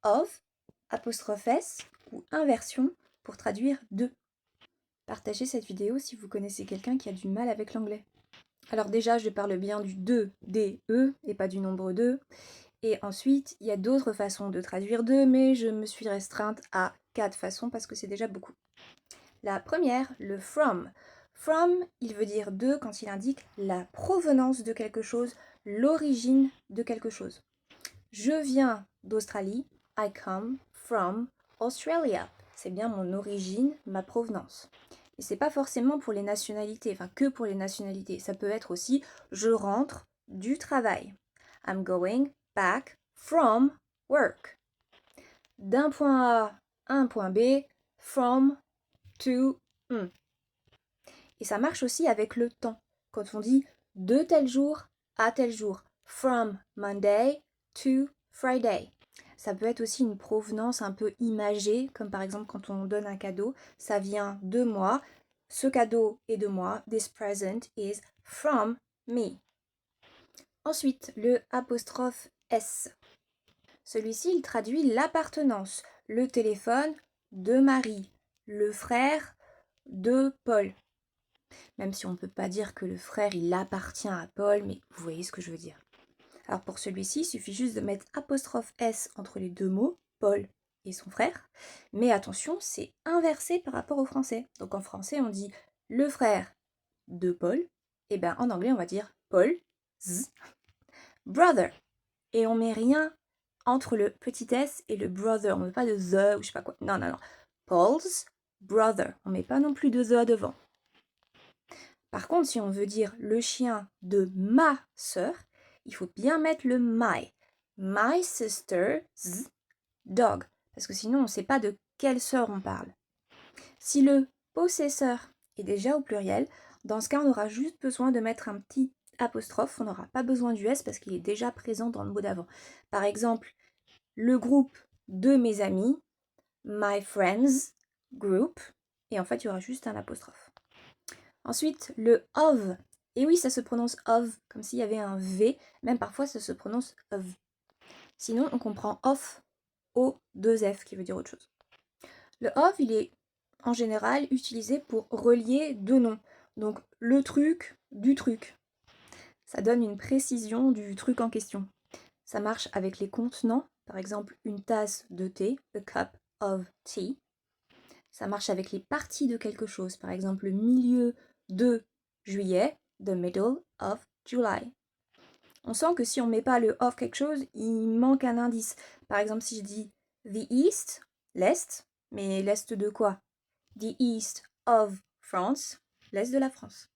of, apostrophe S ou inversion pour traduire de. Partagez cette vidéo si vous connaissez quelqu'un qui a du mal avec l'anglais. Alors déjà, je parle bien du de, des, e, et pas du nombre 2. Et ensuite, il y a d'autres façons de traduire de, mais je me suis restreinte à 4 façons parce que c'est déjà beaucoup. La première, le from. From, il veut dire de quand il indique la provenance de quelque chose, l'origine de quelque chose. Je viens d'Australie, I come from Australia. C'est bien mon origine, ma provenance. Et c'est pas forcément pour les nationalités, enfin que pour les nationalités. Ça peut être aussi je rentre du travail. I'm going back from work. D'un point A à un point B, from to. Et ça marche aussi avec le temps. Quand on dit de tel jour à tel jour. From Monday to Friday. Ça peut être aussi une provenance un peu imagée, comme par exemple quand on donne un cadeau, ça vient de moi, ce cadeau est de moi, this present is from me. Ensuite, le apostrophe S. Celui-ci, il traduit l'appartenance, le téléphone de Marie, le frère de Paul. Même si on ne peut pas dire que le frère, il appartient à Paul, mais vous voyez ce que je veux dire. Alors pour celui-ci, il suffit juste de mettre apostrophe S entre les deux mots, Paul et son frère. Mais attention, c'est inversé par rapport au français. Donc en français, on dit le frère de Paul. Et bien en anglais, on va dire Paul's brother. Et on met rien entre le petit s et le brother. On ne met pas de the ou je sais pas quoi. Non, non, non. Paul's brother. On ne met pas non plus de the devant. Par contre, si on veut dire le chien de ma sœur, il faut bien mettre le my. My sister's dog. Parce que sinon, on ne sait pas de quelle sœur on parle. Si le possesseur est déjà au pluriel, dans ce cas, on aura juste besoin de mettre un petit apostrophe. On n'aura pas besoin du S parce qu'il est déjà présent dans le mot d'avant. Par exemple, le groupe de mes amis, my friends group. Et en fait, il y aura juste un apostrophe. Ensuite, le of. Et oui, ça se prononce of, comme s'il y avait un V. Même parfois, ça se prononce of. Sinon, on comprend off, O2F, qui veut dire autre chose. Le of, il est en général utilisé pour relier deux noms. Donc, le truc du truc. Ça donne une précision du truc en question. Ça marche avec les contenants. Par exemple, une tasse de thé, a cup of tea. Ça marche avec les parties de quelque chose. Par exemple, le milieu de juillet, the middle of July. On sent que si on ne met pas le of quelque chose, il manque un indice. Par exemple, si je dis the east, l'est, mais l'est de quoi? The east of France, l'est de la France.